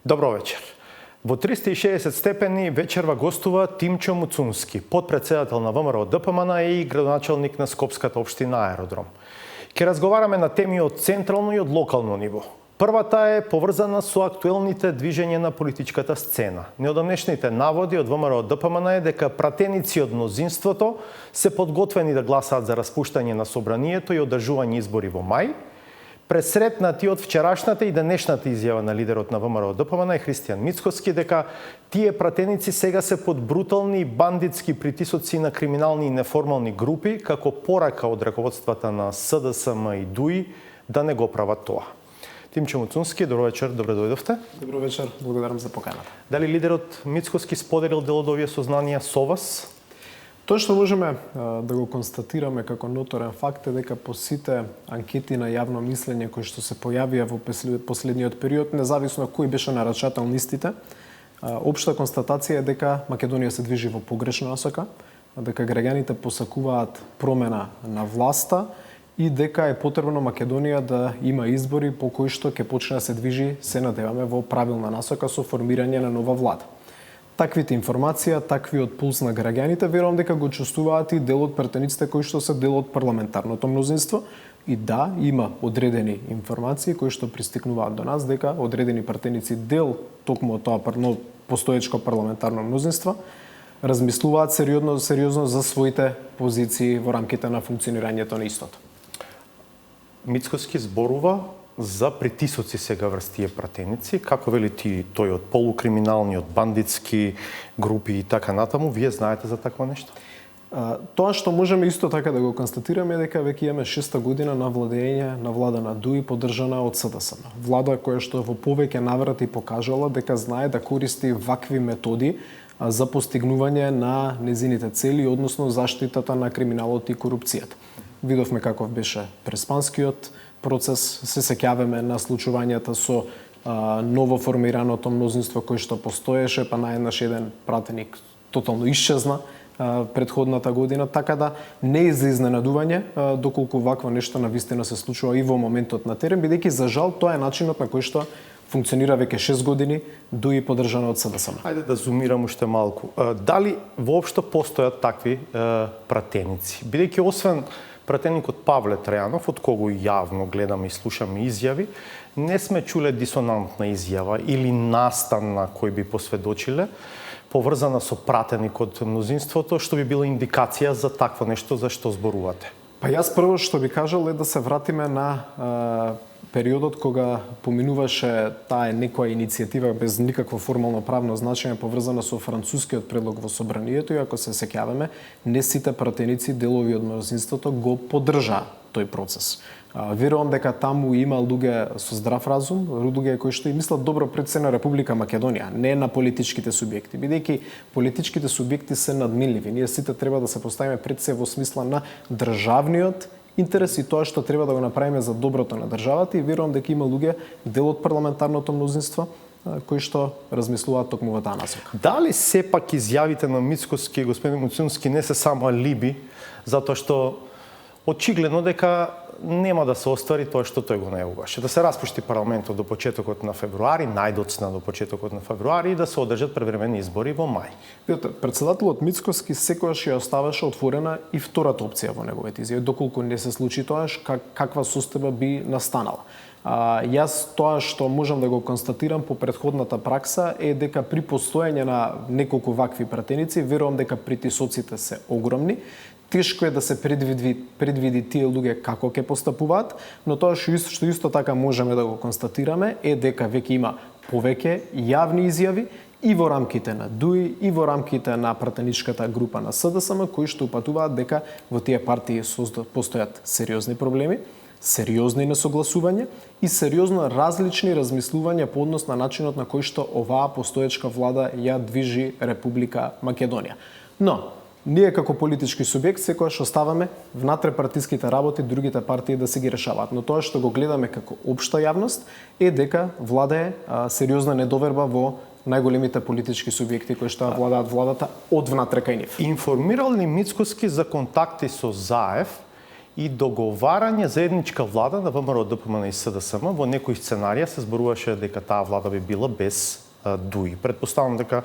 Добро вечер. Во 360 степени вечерва гостува Тимчо Муцунски, подпредседател на ВМРО ДПМН и градоначалник на Скопската општина Аеродром. Ке разговараме на теми од централно и од локално ниво. Првата е поврзана со актуелните движења на политичката сцена. Неодамнешните наводи од ВМРО ДПМН е дека пратеници од мнозинството се подготвени да гласаат за распуштање на собранието и одржување избори во мај. Пресретнати од вчерашната и денешната изјава на лидерот на ВМРО ДПМН Христијан Мицкоски дека тие пратеници сега се под брутални и бандитски притисоци на криминални и неформални групи, како порака од раководствата на СДСМ и ДУИ да не го прават тоа. Тимчо Муцунски, добро вечер, добре дојдовте. Добро вечер, благодарам за поканата. Дали лидерот Мицкоски споделил дел од овие сознанија со вас? Тоа што можеме да го констатираме како ноторен факт е дека по сите анкети на јавно мислење кои што се појавија во последниот период, независно кој беше нарачател на истите, општа констатација е дека Македонија се движи во погрешна насока, дека граѓаните посакуваат промена на власта и дека е потребно Македонија да има избори по кои што ќе почне да се движи, се надеваме, во правилна насока со формирање на нова влада. Таквите информација, таквиот пулс на граѓаните, верувам дека го чувствуваат и дел од пратениците кои што се дел од парламентарното мнозинство. И да, има одредени информации кои што пристигнуваат до нас дека одредени пратеници дел токму од тоа постоечко парламентарно мнозинство размислуваат сериозно за своите позиции во рамките на функционирањето на истото. Мицкоски зборува за притисоци сега врз тие пратеници, како вели ти тој од полукриминални, од бандитски групи и така натаму, вие знаете за такво нешто? Тоа што можеме исто така да го констатираме е дека веќе имаме 6-та година на владење на влада на ДУИ поддржана од СДСМ. Влада која што во повеќе наврати покажала дека знае да користи вакви методи за постигнување на незините цели, односно заштитата на криминалот и корупцијата. Видовме каков беше преспанскиот процес, се сеќаваме на случувањата со ново формираното мнозинство кој што постоеше, па наеднаш еден пратеник тотално исчезна предходната година, така да не е за изненадување доколку вакво нешто навистина се случува и во моментот на терен, бидејќи за жал тоа е начинот на кој што функционира веќе 6 години, ДУИ поддржана од СДСМ. Ајде да зумирам уште малку. Дали воопшто постојат такви пратеници? Бидејќи освен пратеникот Павле Трајанов, од кого јавно гледаме и слушаме изјави, не сме чуле дисонантна изјава или настан на кој би посведочиле, поврзана со пратеник од мнозинството, што би била индикација за такво нешто за што зборувате. Па јас прво што би кажал е да се вратиме на периодот кога поминуваше таа некоја иницијатива без никакво формално правно значење поврзана со францускиот предлог во собранието и ако се сеќаваме, не сите пратеници делови од мнозинството го поддржаа тој процес. Верувам дека таму има луѓе со здрав разум, луѓе кои што и мислат добро пред се на Република Македонија, не на политичките субјекти, бидејќи политичките субјекти се надминливи. Ние сите треба да се поставиме пред се во смисла на државниот интерес и тоа што треба да го направиме за доброто на државата и верувам дека има луѓе дел од парламентарното мнозинство кои што размислуваат токму во таа насока. Дали сепак изјавите на Мицкоски и господин Муцунски не се само алиби, затоа што очигледно дека нема да се оствари тоа што тој го најавуваше. Да се распушти парламентот до почетокот на февруари, најдоцна до почетокот на февруари и да се одржат превремени избори во мај. Видете, председателот Мицкоски секогаш ја оставаше отворена и втората опција во неговите изјави, доколку не се случи тоа, каква состојба би настанала. Јас тоа што можам да го констатирам по претходната пракса е дека при постоење на неколку вакви пратеници, верувам дека притисоците се огромни. Тешко е да се предвиди тие луѓе како ќе постапуваат, но тоа што исто така можеме да го констатираме е дека веќе има повеќе јавни изјави и во рамките на ДУИ и во рамките на пратеничката група на СДСМ кои што упатуваат дека во тие партии постојат сериозни проблеми, сериозни несогласувања и сериозно различни размислувања по однос на начинот на кој што оваа постоечка влада ја движи Република Македонија. Но ние како политички субјект секогаш оставаме внатре партиските работи другите партии да се ги решаваат. Но тоа што го гледаме како општа јавност е дека владее сериозна недоверба во најголемите политички субјекти кои што владаат владата од внатре кај нив. Информирал ли Мицкоски за контакти со Заев и договарање заедничка влада на ВМРО, ДПМН и СДСМ. Во некои сценарија се зборуваше дека таа влада би била без ДУИ. Предпоставам дека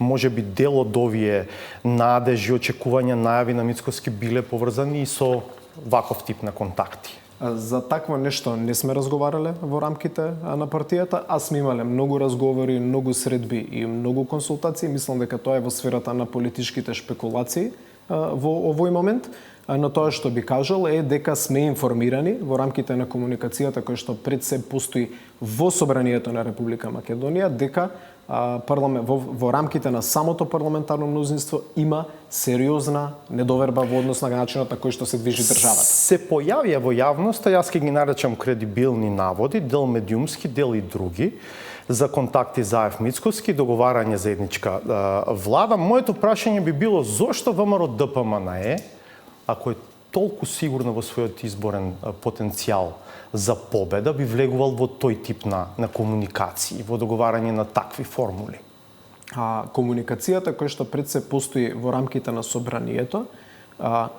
може би дел од овие надежи, очекувања, најави на Мицкоски биле поврзани и со ваков тип на контакти. За такво нешто не сме разговарале во рамките на партијата, а сме имале многу разговори, многу средби и многу консултации. Мислам дека тоа е во сферата на политичките шпекулации во овој момент. Но тоа што би кажал е дека сме информирани во рамките на комуникацијата која што пред се постои во Собранието на Република Македонија, дека во рамките на самото парламентарно мнозинство има сериозна недоверба во однос на начинот на кој што се движи државата. Се појавија во јавноста, јас ќе ги наречам кредибилни наводи, дел медиумски, дел и други, за контакти заев Мицкоски, договарање заедничка влада. Моето прашање би било зошто ВМРО ДПМН, ако е толку сигурна во својот изборен потенцијал за победа, би влегувал во тој тип на комуникации, во договарање на такви формули? Комуникацијата која што пред се постои во рамките на Собранието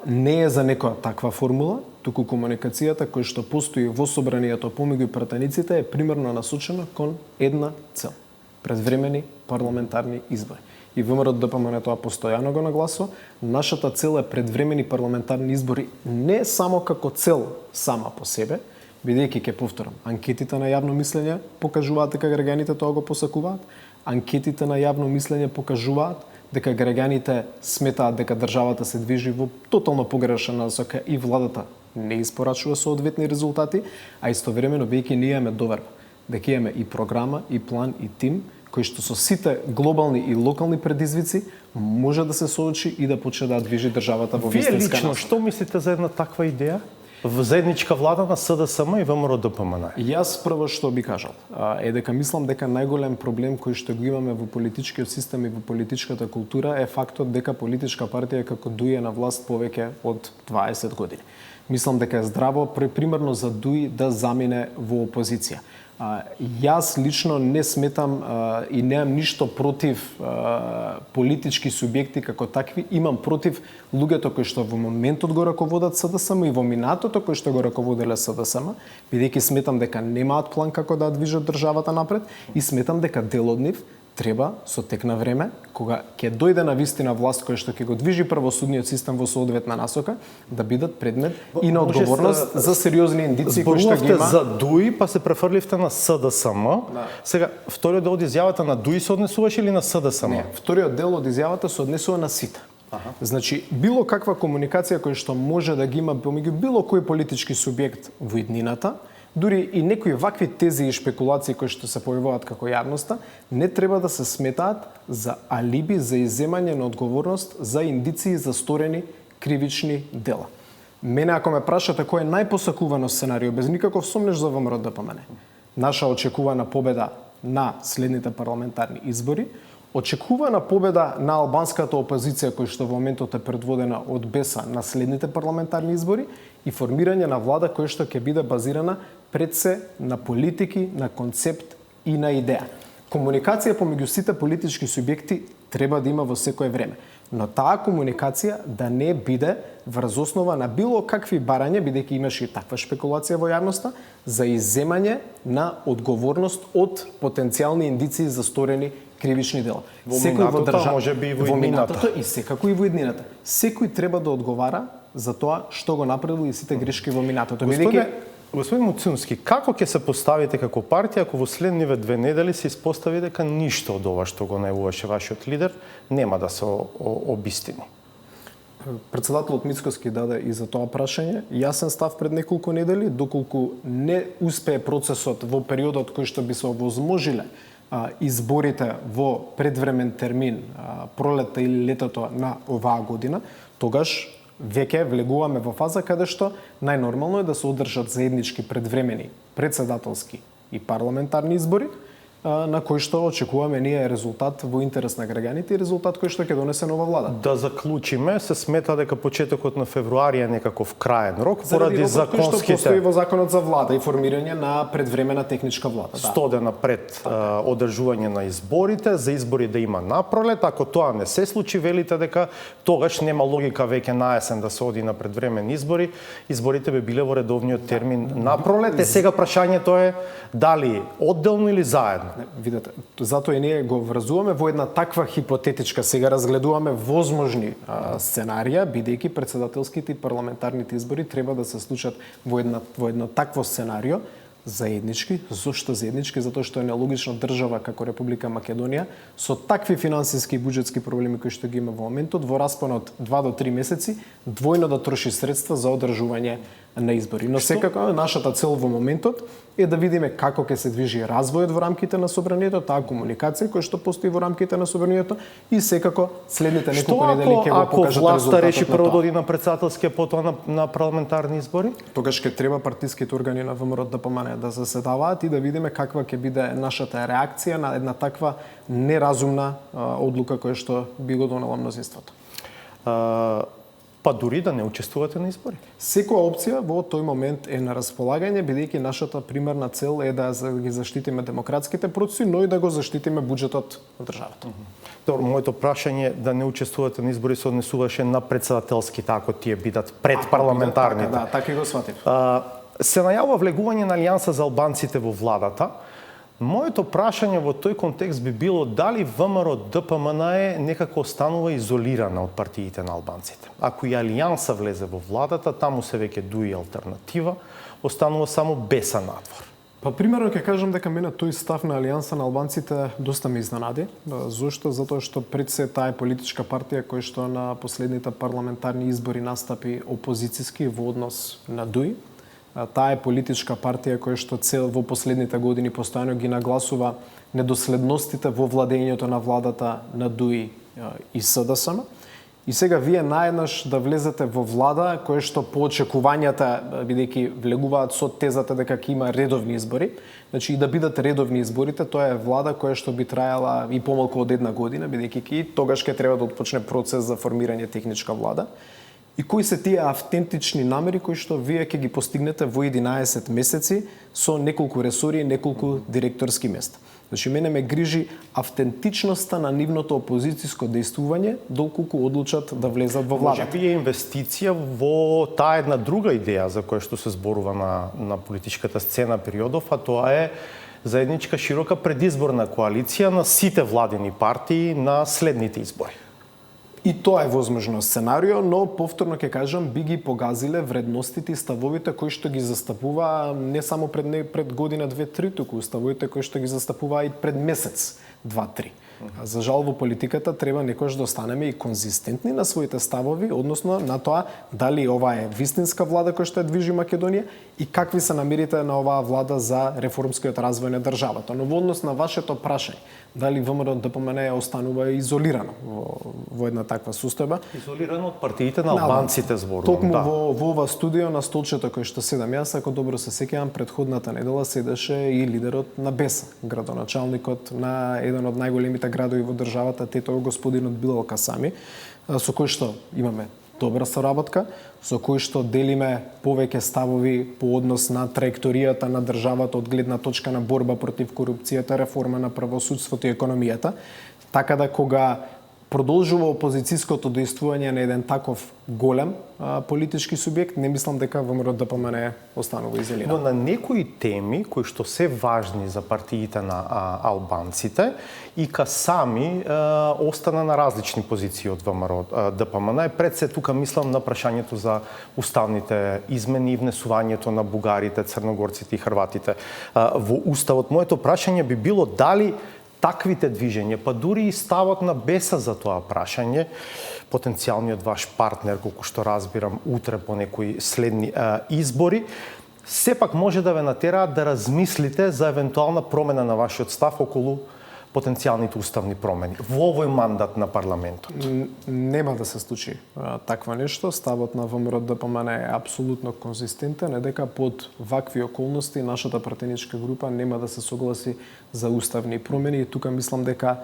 не е за некоја таква формула, туку комуникацијата која што постои во Собранието помеѓу пратениците е примерно насочена кон една цел: предвремени парламентарни избори. И ВМРО ДПМН тоа постојано го нагласува. Нашата цел е предвремени парламентарни избори не само како цел сама по себе, бидејќи ќе повторам, анкетите на јавно мислење покажуваат дека граѓаните тоа го посакуваат. Анкетите на јавно мислење покажуваат дека граѓаните сметаат дека државата се движи во тотално погрешна насока и владата не испорачува соодветни резултати, а истовремено бидејќи ние имаме доверба дека имаме и програма, и план, и тим кој што со сите глобални и локални предизвици може да се соочи и да почне да движи државата во вистинска насока. Вие лично што мислите за една таква идеја? В заедничка влада на СДСМ и ВМРО ДПМН? Јас прво што би кажал е дека мислам дека најголем проблем кој што го имаме во политичкиот систем и во политичката култура е фактот дека политичка партија како ДУИ е на власт повеќе од 20 години. Мислам дека е здраво примерно за ДУИ да замине во опозиција. Јас лично не сметам и немам ништо против политички субјекти како такви, имам против луѓето кои што во моментот го раководат СДСМ и во минатото кои што го раководеле СДСМ, бидејќи сметам дека немаат план како да движат државата напред и сметам дека дел од нив треба со тек на време, кога ќе дојде на вистина власт која што ќе го движи правосудниот систем во соодветна насока, да бидат предмет и на одговорност за сериозни индици кои што ги има. За ДУИ, па се префрливте на СДСМ. Да. Сега, вториот дел од изјавата на ДУИ се однесуваше или на СДСМ? Не, вториот дел од изјавата се однесува на сите. Значи, било каква комуникација која што може да ги има помеѓу било кој политички субјект во иднината, дури и некои вакви тези и шпекулации кои што се појавуваат како јавноста, не треба да се сметаат за алиби за изземање на одговорност за индиции за сторени кривични дела. Мене ако ме прашате кој е најпосакувано сценарио без никаков сомнеж за ВМРО ДПМН, наша очекувана победа на следните парламентарни избори, очекувана победа на албанската опозиција која што во моментот е предводена од БЕСА на следните парламентарни избори и формирање на влада која што ќе биде базирана пред се на политики, на концепт и на идеја. Комуникација помеѓу сите политички субјекти треба да има во секое време, но таа комуникација да не биде врз основа на било какви барања, бидејќи имаше и таква шпекулација во јавноста, за изземање на одговорност од потенцијални индиции за сторени кривични дела. Во минатото, може би и во иднината. И секако и во иднината. Секој треба да одговара за тоа што го направил и сите грешки во минатото. Господин Муцунски, како ќе се поставите како партија ако во следниве 2 недели се испостави дека ништо од ова што го најавуваше вашиот лидер нема да се обистини? Председателот Мицкоски даде и за тоа прашање јасен став пред неколку недели, доколку не успее процесот во периодот кој што би се овозможиле изборите во предвремен термин пролетта или летото на оваа година, тогаш веќе влегуваме во фаза каде што најнормално е да се одржат заеднички предвремени председателски и парламентарни избори на кој што очекуваме ние резултат во интерес на граѓаните и резултат кој што ќе донесе нова влада. Да заклучиме, се смета дека почетокот на февруари е некаков краен рок Заради поради рокот кој што постои законските во законот за влада и формирање на предвремена техничка влада. 100 дена пред одржување на изборите, за избори да има напролет. Ако тоа не се случи, велите дека тогаш нема логика веќе на есен да се оди на предвремени избори. Изборите би биле во редовниот термин напролет. Сега прашањето е дали одделно или заедно. Видете, затоа и ние го врзуваме во една таква хипотетичка, сега разгледуваме возможни сценарија, бидејќи претседателските и парламентарните избори треба да се случат во едно такво сценарио, заеднички. Зошто заеднички? Затоа што е нелогично држава како Република Македонија со такви финансиски и буџетски проблеми кои што ги има во моментот, во распон од 2 до 3 месеци, двојно да троши средства за одржување на избори. Но секако нашата цел во моментот е да видиме како ќе се движи развојот во рамките на собранието, таа комуникација која што постои во рамките на собранието и секако следните неколку недели ќе го покажат власта резултатот реши на прво тоа. да оди на претседателскија, потоа на парламентарни избори? Тогаш ќе треба партиските органи на ВМРО ДПМН да заседаваат и да видиме каква ќе биде нашата реакција на една таква неразумна одлука која што би го донело мнозинството. Па дури да не учествувате на избори. Секоја опција во тој момент е на располагање, бидејќи нашата примарна цел е да ги заштитиме демократските процеси, но и да го заштитиме буџетот на државата. Добро, моето прашање да не учествувате на избори се однесуваше на претседателските, ако тие бидат пред парламентарните. Да, така и го сватив. Се најавува влегување на Алијанса за албанците во владата. Моето прашање во тој контекст би било дали ВМРО ДПМН е некако останува изолирана од партиите на албанците. Ако и Алијанса влезе во владата, таму се веќе дуи алтернатива, останува само Беса надвор. Па примерно ќе кажам дека мене тој став на Алијанса на албанците доста ме изненади. Зошто? Затоа што пред се таа е политичка партија која што на последните парламентарни избори настапи опозициски во однос на ДУИ. Таа е политичка партија која што во последните години постојано ги нагласува недоследностите во владењето на владата на ДУИ и СДСМ. И сега вие наеднаш да влезете во влада која што по очекувањата, бидејќи влегуваат со тезата дека ќе има редовни избори, значи и да бидат редовни изборите, тоа е влада која што би траела и помалку од една година, бидејќи тогаш ќе треба да отпочне процес за формирање техничка влада. И кои се тие автентични намери кои што вие ќе ги постигнете во 11 месеци со неколку ресори и неколку директорски места. Значи, мене ме грижи автентичноста на нивното опозицијско дејствување, доколку одлучат да влезат во владата. Може би е инвестиција во таа една друга идеја за која што се зборува на политичката сцена периодов, а тоа е заедничка широка предизборна коалиција на сите владени партии на следните избори. И тоа е возможно сценарио, но повторно ќе кажам, би ги погазиле вредностите и ставовите кои што ги застапува не само пред година, 2-3, туку ставовите кои што ги застапува и пред месец, 2-3. За жал во политиката треба некојаш да останеме и конзистентни на своите ставови, односно на тоа дали ова е вистинска влада која што ја движи Македонија и какви се намерите на оваа влада за реформскиот развој на државата. Но во однос на вашето прашање, дали ВМРО ДПМН останува изолирано во една таква состојба? Изолирано од партиите на албанците зборувам. Токму во ова студио на столчето кој што седам јас, ако добро се сеќавам, предходната недела седеше и лидерот на Беса, градоначалникот на еден од најголемите градови во државата, тето господинот Билал Касами, со кој што имаме добра соработка, со кој што делиме повеќе ставови по однос на траекторијата на државата од гледна точка на борба против корупцијата, реформа на правосудството и економијата, така да кога продолжува опозицијското дејствување на еден таков голем политички субјект, не мислам дека ВМРО ДПМН останува изолирано. Но на некои теми кои што се важни за партиите на албанците и сами остана на различни позиции од ВМРО ДПМН. Пред се тука мислам на прашањето за уставните измени и внесувањето на бугарите, црногорците и хрватите во уставот. Моето прашање би било дали таквите движења, па дури и ставот на Беса за тоа прашање, потенцијалниот ваш партнер, колку што разбирам, утре по некои следни избори, сепак може да ве натераат да размислите за евентуална промена на вашиот став околу потенцијалните уставни промени во овој мандат на парламентот? Нема да се случи такво нешто. Ставот на ВМРО ДПМН е апсолутно конзистентен, е дека под вакви околности нашата пратеничка група нема да се согласи за уставни промени и тука мислам дека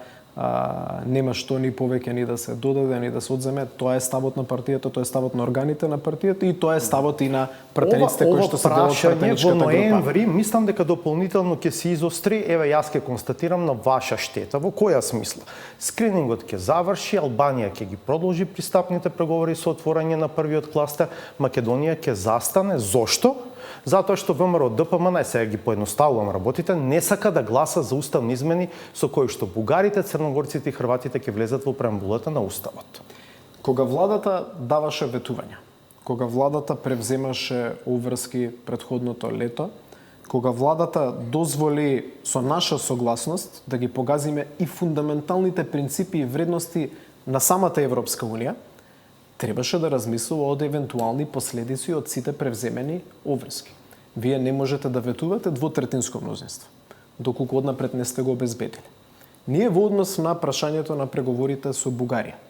нема што ни повеќе ни да се додаде, ни да се одземе. Тоа е ставот на партијата, тоа е ставот на органите на партијата и тоа е ставот и на пратениците кои што се дел од пратеничката група. Во ноември, мислам дека дополнително ќе се изостри, еве јас ќе констатирам на ваша штета. Во која смисла? Скринингот ќе заврши, Албанија ќе ги продолжи пристапните преговори со отворање на првиот кластер, Македонија ќе застане. Зошто? Затоа што ВМРО ДПМН, сега ги поедноставувам работите, не сака да гласа за уставни измени со кои што бугарите, црногорците и хрватите ќе влезат во преамбулата на уставот. Кога владата даваше ветување, кога владата превземаше обврски претходното лето, кога владата дозволи со наша согласност да ги погазиме и фундаменталните принципи и вредности на самата Европска унија, требаше да размислува од евентуални последици од сите превземени обврски. Вие не можете да ветувате двотретинско мнозинство, доколку однапред не сте го обезбедили. Ние во однос на прашањето на преговорите со Бугарија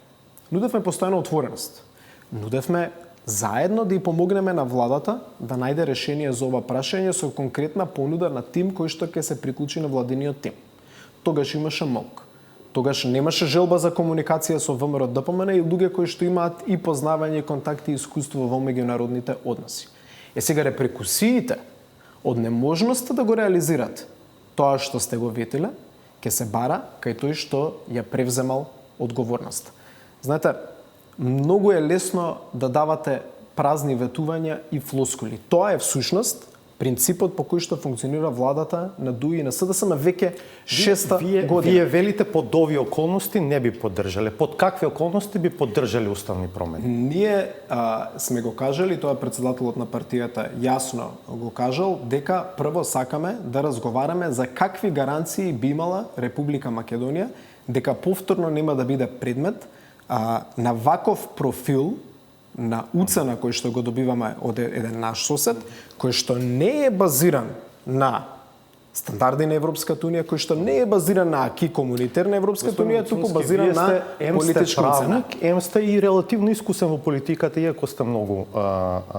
нудевме постојана отвореност. Нудевме заедно да ја помогнеме на владата да најде решение за ова прашање со конкретна понуда на тим кој што ќе се приклучи на владиниот тим. Тогаш имаше молк. Тогаш немаше желба за комуникација со ВМРО ДПМН и луѓе кои што имаат и познавање, контакти и искуство во меѓународните односи. Сега репрекусиите од неможноста да го реализират тоа што сте го ветиле, ќе се бара кај тој што ја превземал одговорноста. Знаете, многу е лесно да давате празни ветувања и флоскули. Тоа е всушност принципот по кој што функционира владата на ДУИ и на СДСМ веќе 6-та година. Вие велите под овие околности не би поддржале. Под какви околности би поддржале уставни промени? Ние сме го кажали, тоа председателот на партијата јасно го кажал, дека прво сакаме да разговараме за какви гаранции би имала Република Македонија, дека повторно нема да биде предмет на ваков профил на уцена кој што го добиваме од еден наш сосед, кој што не е базиран на стандарди на Европската унија, кој што не е базиран на аки комунитер на Европската унија, туку базиран на политичка уцена. Ем сте и релативно искусен во политиката, иако сте многу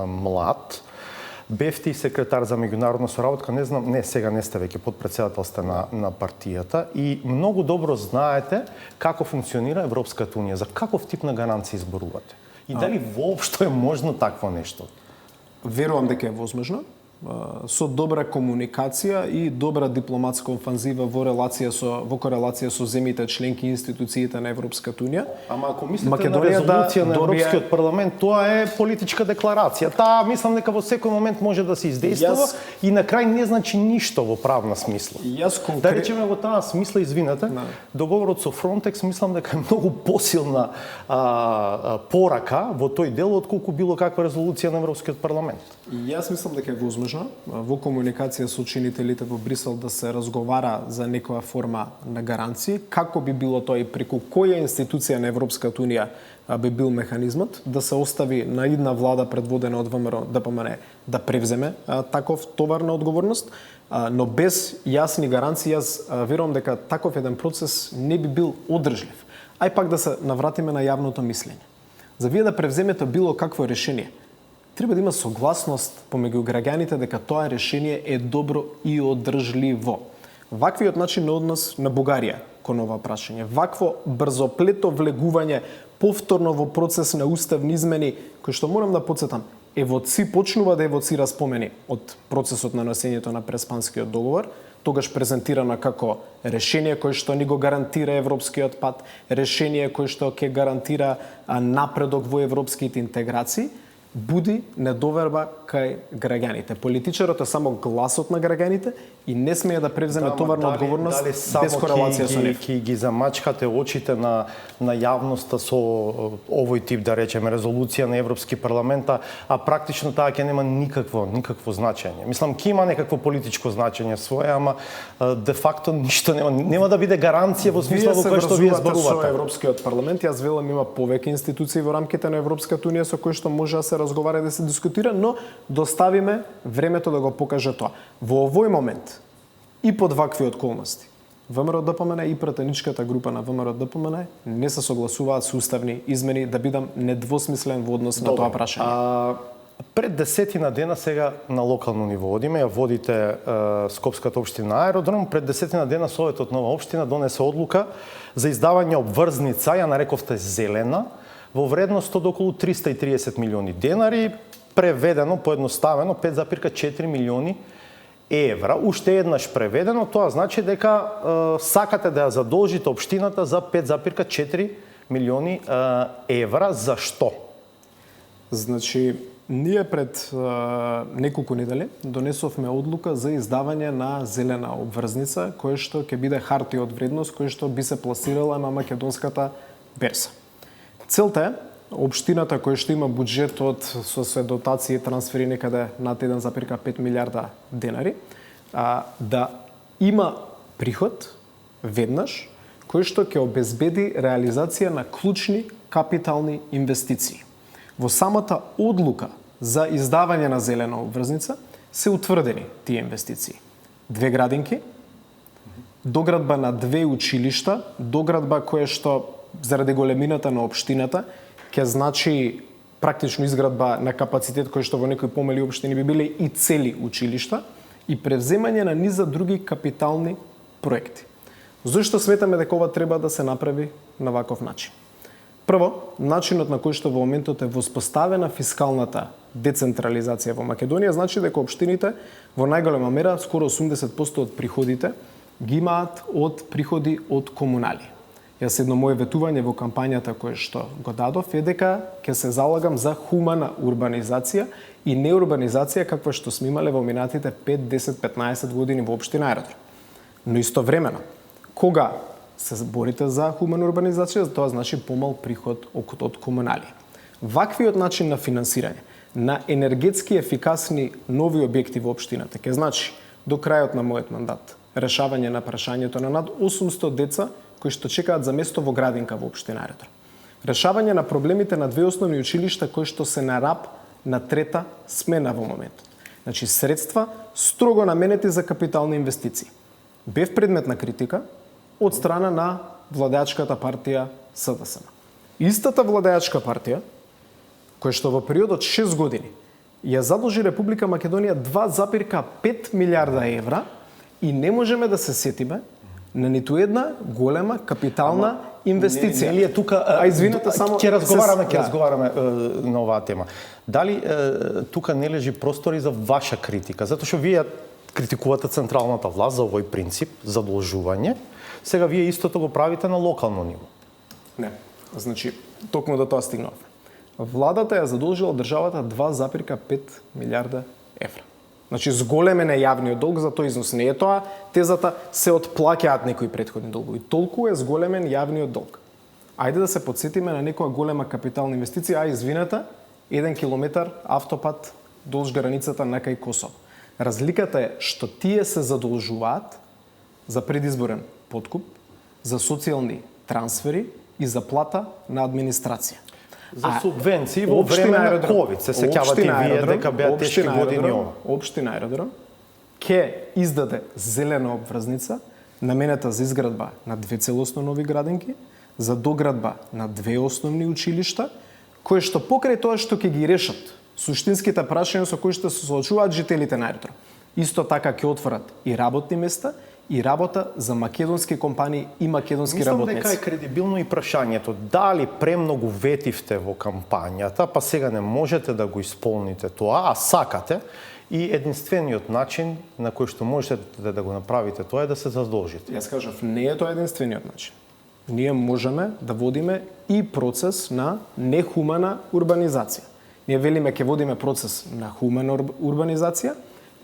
млад. Бевте и секретар за меѓународна соработка, не знам, не, сега не сте веќе подпредседател сте на партијата и многу добро знаете како функционира Европската унија. За каков тип на гаранции зборувате? И дали воопшто е можно такво нешто? Верувам дека е возможно. Со добра комуникација и добра дипломатска офанзива во корелација со земјите членки и институциите на Европската унија. Ама ако мислите Македонија на резолуција на Европскиот парламент, тоа е политичка декларација. Таа мислам дека во секој момент може да се издействува и на крај не значи ништо во правна смисла. Да речеме во таа смисла, извинете, договорот со Фронтекс мислам дека е многу посилна порака во тој дел отколку било каква резолуција на Европскиот парламент. Јас мислам дека е возможно во комуникација со учинителите во Брисел да се разговара за некоја форма на гаранции, како би било тоа и преку која институција на Европската унија би бил механизмот, да се остави на една влада предводена од ВМРО ДПМН да превземе таков товар на одговорност, но без јасни гаранции, јас верувам дека таков еден процес не би бил одржлив. Ај пак да се навратиме на јавното мислење. За вие да превземете било какво решение, треба да има согласност помеѓу граѓаните дека тоа решение е добро и одржливо. Ваквиот начин на однос на Бугарија кон ова прашање, вакво брзоплето влегување повторно во процес на уставни измени, кој што морам да потсетам, почнува да евоцира спомени од процесот на носењето на Преспанскиот договор, тогаш презентирано како решение кој што ни го гарантира европскиот пат, решение кој што ќе гарантира напредок во европските интеграции, буди недоверба кај граѓаните. Политичарот е само гласот на граѓаните и не смее да превземе товар на одговорност без корелација со нив. Дали ги замачкате очите на јавноста со овој тип, да речеме, резолуција на Европски парламент, а практично таа ќе нема никакво значење. Мислам, ќе има некакво политичко значење свое, ама де факто ништо нема да биде гаранција во смисла во кој што вие зборувате. Со Европскиот парламент, јас велам има повеќе институции во рамките на Европската унија со кои што може да се разговара и да се дискутира, но доставиме времето да го покаже тоа. Во овој момент и под вакви околности, ВМРО ДПМН и пратеничката група на ВМРО ДПМН не се согласуваат со уставни измени, да бидам недвосмислен во однос на тоа прашање. Пред 10 дена сега на локално ниво одиме, ја водите Скопската општина Аеродром, пред 10 дена Советот нова општина донесе одлука за издавање обврзница, ја нарековте зелена, во вредност од околу 330 милиони денари, преведено, поедноставено, 5,4 милиони евра. Уште еднаш преведено, тоа значи дека сакате да ја задолжите општината за 5,4 милиони евра. Зашто? Значи, ние пред неколку недели донесовме одлука за издавање на зелена обврзница, која што ќе биде хартија од вредност, која што би се пласирала на македонската берса. Целта е општината која што има буџет со се дотации и трансфери некаде над 1,5 милиарда денари, да има приход веднаш кој што ќе обезбеди реализација на клучни капитални инвестиции. Во самата одлука за издавање на зелена обврзница се утврдени тие инвестиции. 2 градинки, доградба на 2 училишта, доградба која што заради големината на општината ќе значи практично изградба на капацитет кој што во некои помали општини би биле и цели училишта и превземање на низа други капитални проекти. Зошто сметаме дека ова треба да се направи на ваков начин? Прво, начинот на кој што во моментот е воспоставена фискалната децентрализација во Македонија значи дека општините во најголема мера, скоро 80% од приходите ги имаат од приходи од комунали. Јас едно мое ветување во кампањата која што го дадов е дека ќе се залагам за хумана урбанизација и неурбанизација каква што сме имале во минатите 5, 10, 15 години во општина Аеродром. Но истовремено, кога се борите за хумана урбанизација, тоа значи помал приход од комунали. Ваквиот начин на финансирање на енергетски ефикасни нови објекти во општината ќе значи до крајот на мојот мандат решавање на прашањето на над 800 деца кои што чекаат за место во градинка во општина Аеродром. Решавање на проблемите на 2 основни училишта кои што се на раб на 3-та смена во моментот. Значи средства строго наменети за капитални инвестиции. Бев предмет на критика од страна на владеачката партија СДСМ. Истата владеачка партија, која што во период од 6 години ја задолжи Република Македонија 2,5 милиарда евра и не можеме да се сетиме на ниту една голема капитална инвестиција. Нели е тука извинете само ќе разговараме на оваа тема. Дали тука не лежи простори за ваша критика, затоа што вие критикувате централната власт за овој принцип задолжување. Сега вие истото го правите на локално ниво. Не. Значи, токму до тоа стигнавме. Владата ја задолжила државата 2,5 милиарда евра. Значи, зголемен е јавниот долг за тој износ. Не е тоа тезата се отплаќаат некои претходни долгови. Толку е зголемен јавниот долг. Ајде да се подсетиме на некоја голема капитална инвестиција, извинете, 1 километар автопат долж границата на кај Косово. Разликата е што тие се задолжуваат за предизборен подкуп, за социјални трансфери и за плата на администрација. За субвенции во време на ковид, се сеќавате и вие дека беа тешки години ова. Општина Аеродром ќе издаде зелена обврзница наменета за изградба на 2 целосно нови градинки, за доградба на 2 основни училишта, кои што покрај тоа што ќе ги решат суштинските прашања со кои што се соочуваат жителите на Аеродром. Исто така ќе отворат и работни места и работа за македонски компании и македонски работници. Мислам дека е кредибилно и прашањето дали премногу ветивте во кампањата, па сега не можете да го исполните тоа, а сакате, и единствениот начин на кој што можете да го направите тоа е да се задолжите. Јас кажав, не е тоа единствениот начин. Ние можеме да водиме и процес на нехумана урбанизација. Ние велиме ќе водиме процес на хумана урбанизација,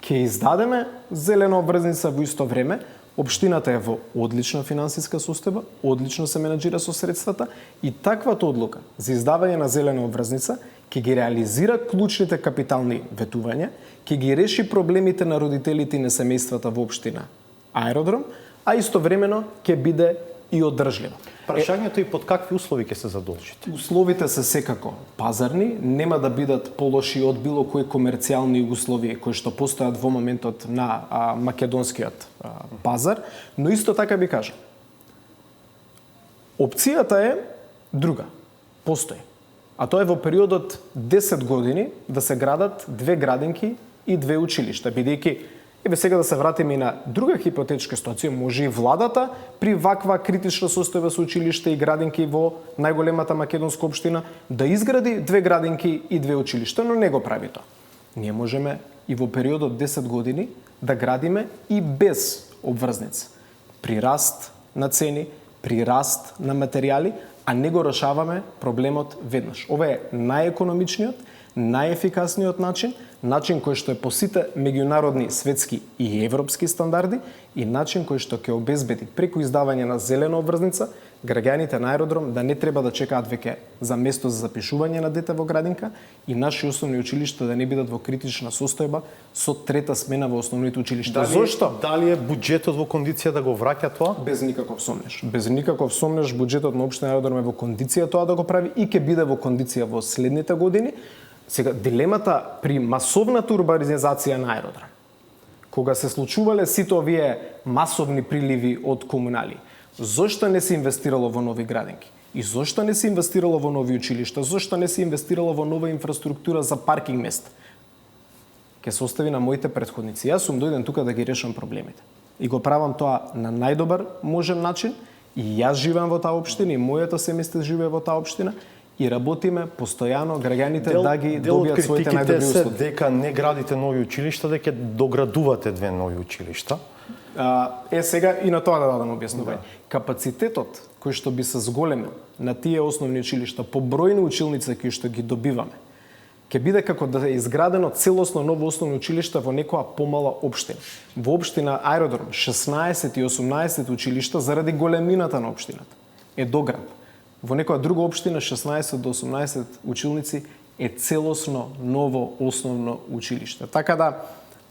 ќе издадеме зелена обврзница во исто време, општината е во одлична финансиска состојба, одлично се менаџира со средствата и таквата одлука за издавање на зелена обврзница ќе ги реализира клучните капитални ветувања, ќе ги реши проблемите на родителите и на семејствата во општина Аеродром, а истовремено ќе биде и одржливо. Прашањето и под какви услови ќе се задолжите? Условите се секако пазарни, нема да бидат полоши од било кои комерцијални услови кои што постојат во моментот на македонскиот пазар, но исто така би кажам. Опцијата е друга. Постои. А тоа е во периодот 10 години да се градат 2 градинки и 2 училишта, бидејќи еве сега да се вратиме и на друга хипотетичка ситуација, може и владата при ваква критична состојба со училишта и градинки во најголемата македонска општина да изгради 2 градинки и 2 училишта, но не го прави тоа. Ние можеме и во периодот 10 години да градиме и без обврзница. При раст на цени, при раст на материјали, а не го решаваме проблемот веднаш. Ова е најекономичниот, најефикасниот начин кој што е по сите меѓународни, светски и европски стандарди и начин кој што ќе обезбеди преку издавање на зелена обврзница граѓаните на аеродром да не треба да чекаат веќе за место за запишување на дете во градинка и наши основни училишта да не бидат во критична состојба со трета смена во основните училишта. Зошто? Дали е буџетот во кондиција да го враќа тоа? Без никаков сомнеш. Без никаков сомнеш буџетот на општина аеродром е во кондиција тоа да го прави и ќе биде во кондиција во следните години. Сега, дилемата при масовната урбанизација на аеродром, кога се случувале сите овие масовни приливи од комунали, зошто не се инвестирало во нови градинки? И зошто не се инвестирало во нови училишта? Зошто не се инвестирало во нова инфраструктура за паркинг места? Ке се остави на моите претходници. Јас сум дојден тука да ги решам проблемите. И го правам тоа на најдобар можен начин. И јас живеам во таа општина, и мојата семејство живее во таа општина. И работиме постојано граѓаните да ги добијат своите најдобри услови. Се дека не градите нови училишта, дека доградувате 2 нови училишта. Сега и на тоа да дадам објаснување. Капацитетот кој што би се зголемил на тие основни училишта по број на училници кои што ги добиваме, ќе биде како да е изградено целосно ново основно училиште во некоја помала општина. Во општина Аеродром 16 и 18 училишта заради големината на општината е доград. Во некоја друга општина 16 до 18 училници е целосно ново основно училиште. Така да,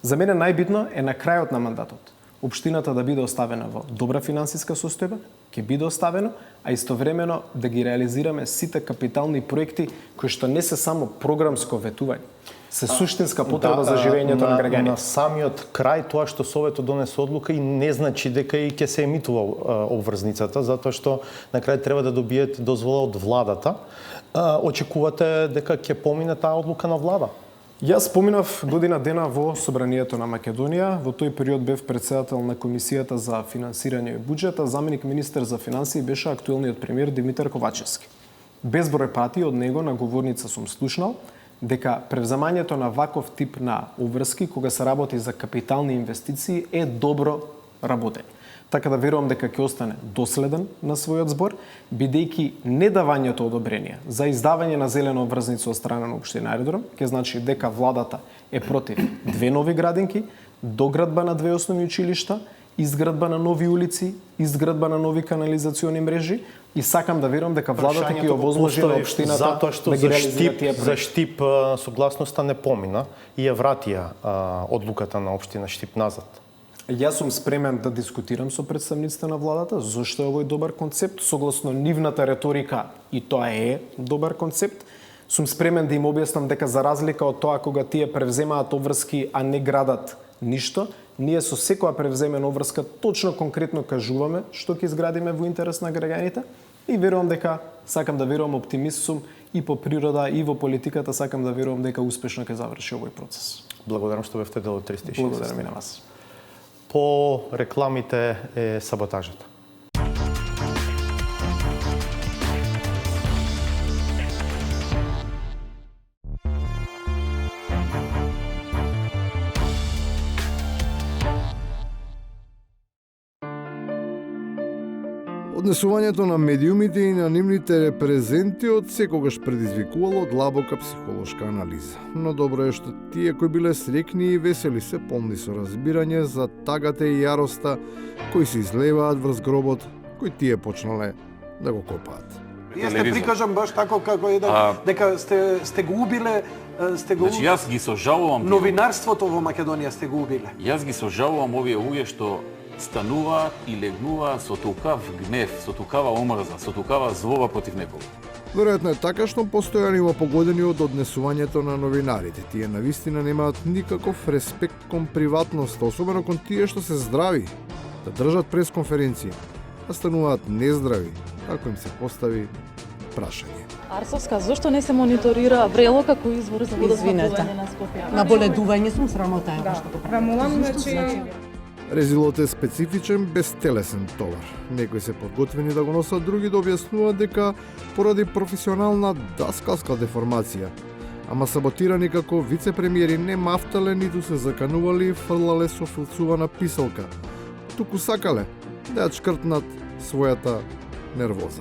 за мене најбитно е на крајот на мандатот општината да биде оставена во добра финансиска состојба, ќе биде оставено, а истовремено да ги реализираме сите капитални проекти кои што не се само програмско ветување, се суштинска потреба за живењето на граѓаните. На самиот крај тоа што Советот донесе одлука и не значи дека и ќе се емитува обврзницата, затоа што на крај треба да добиете дозвола од владата. Очекувате дека ќе помине таа одлука на влада? Јас поминав година дена во Собранието на Македонија. Во тој период бев председател на Комисијата за финансирање и буџета, заменик министер за финансии беше актуелниот премиер Димитар Ковачевски. Безброј пати од него на говорница сум слушнал дека превземањето на ваков тип на обврски кога се работи за капитални инвестиции е добро работење. Така да верувам дека ќе остане доследен на својот збор, бидејќи недавањето одобрение за издавање на зелена обврзница од страна на општина Аеродром ќе значи дека владата е против 2 нови градинки, доградба на 2 основни училишта, изградба на нови улици, изградба на нови канализациони мрежи и сакам да верувам дека владата ќе овозможи на општината да ги реализира тие проекти. За Штип согласноста не помина и ја вратија одлуката на општина Штип назад. Јас сум спремен да дискутирам со представниците на владата зошто е овој добар концепт, согласно нивната реторика и тоа е добар концепт. Сум спремен да им објаснам дека за разлика од тоа кога тие превземаат обврски, а не градат ништо, ние со секоја превземена обврска точно конкретно кажуваме што ќе изградиме во интерес на граѓаните и верувам дека, сакам да верувам, оптимист сум и по природа и во политиката, сакам да верувам дека успешно ќе заврши овој процес. Благодарам што бевте дел од 360. Благодарам и на вас. По рекламите е саботажата. Однесувањето на медиумите и на нивните репрезенти од секогаш предизвикувало длабока психолошка анализа. Но добро е што тие кои биле срекни и весели се полни со разбирање за тагата и јароста кои се излеваат врз гробот кој тие почнале да го копаат. Вие сте прикажам баш тако како дека сте го убиле, Значи јас ги сожалувам новинарството во Македонија сте го убиле. Јас ги сожалувам овие луѓе што стануваат и легнуваат со толкав гнев, со толкава омрза, со толкава злоба против некого. Веројатно е така што постојано има погодени од однесувањето на новинарите. Тие навистина немаат никаков респект кон приватноста, особено кон тие што се здрави, да држат пресконференции, а стануваат нездрави, ако им се постави прашање. Арсовска, зошто не се мониторира Врело како извор за Извинете. водоснабдување на Скопје? Наболедување сум, срамота е што го правите. Резилот е специфичен, безтелесен товар. Некои се подготвени да го носат, други да објаснуваат дека поради професионална даскалска деформација. Ама саботирани како вице-премиери не мафтале, ниту се заканували и фрлале со филцувана писалка. Туку сакале да ја чкртнат својата нервоза.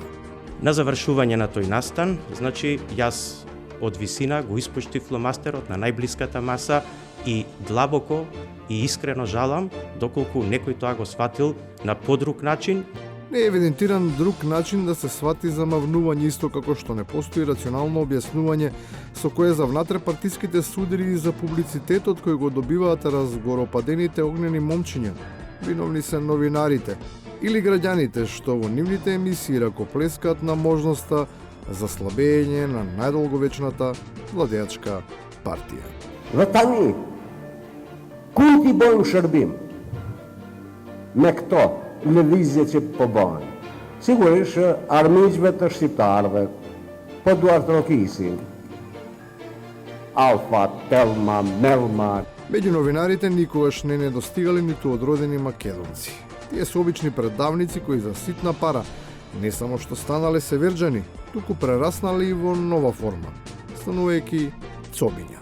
На завршување на тој настан, значи јас од висина го испуштив фломастерот на најблиската маса и длабоко и искрено жалам доколку некој тоа го сватил на подруг начин. Не е евидентиран друг начин да се свати замавнување, исто како што не постои рационално објаснување со кое за внатрепартиските судири и за публицитетот кој го добиваат разгоропадените огнени момчиња. Виновни се новинарите или граѓаните што во нивните емисии ракоплескаат на можноста за слабење на најдолговечната владеачка партија. Ватани, кој ти бој ушрбим? Мекто, левизија ќе побојн. Сигуриш армијќвата штиптарве, подуартрокиси, Алфа, Телма, Мелма. Меѓу новинарите никогаш не недостигали ниту одродени македонци. Тие се обични предавници кои за ситна пара не само што станале северџани, туку прераснали и во нова форма, станувајќи цобиња.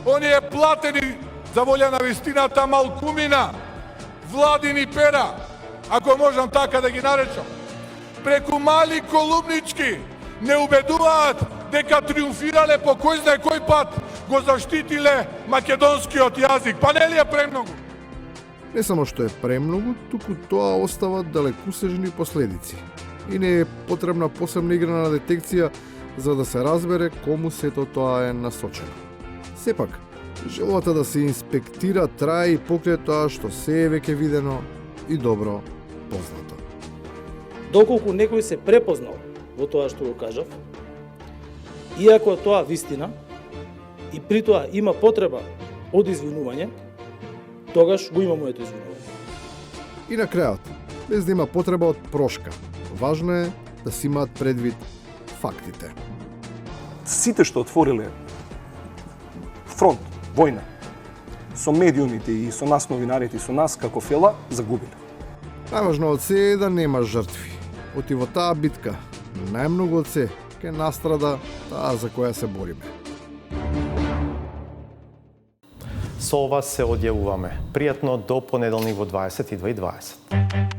Оние платени за волја на вистината малкумина, владини пера, ако можам така да ги наречам, преку мали колумнички не убедуваат дека триумфирале по кој знае кој пат го заштитиле македонскиот јазик. Па не ли е премногу? Не само што е премногу, туку тоа остава далекусежни последици. И не е потребна посебна играна детекција за да се разбере кому сето тоа е насочено. Сепак, желбата да се инспектира трае и покрај тоа што се е веќе видено и добро познато. Доколку некој се препознал во тоа што го кажав, иако тоа вистина, и при тоа има потреба од извинување, тогаш го има моето извинување. И на крајот, без да има потреба од прошка, важно е да си имаат предвид фактите. Сите што отвориле фронт, војна, со медиумите и со нас новинарите и со нас како фела, загубиле. Најважно од се е да нема жртви. Оти во таа битка, најмногу од се, ке настрада таа за која се бориме. Со вас се одјавуваме. Пријатно до понеделник во 22:20.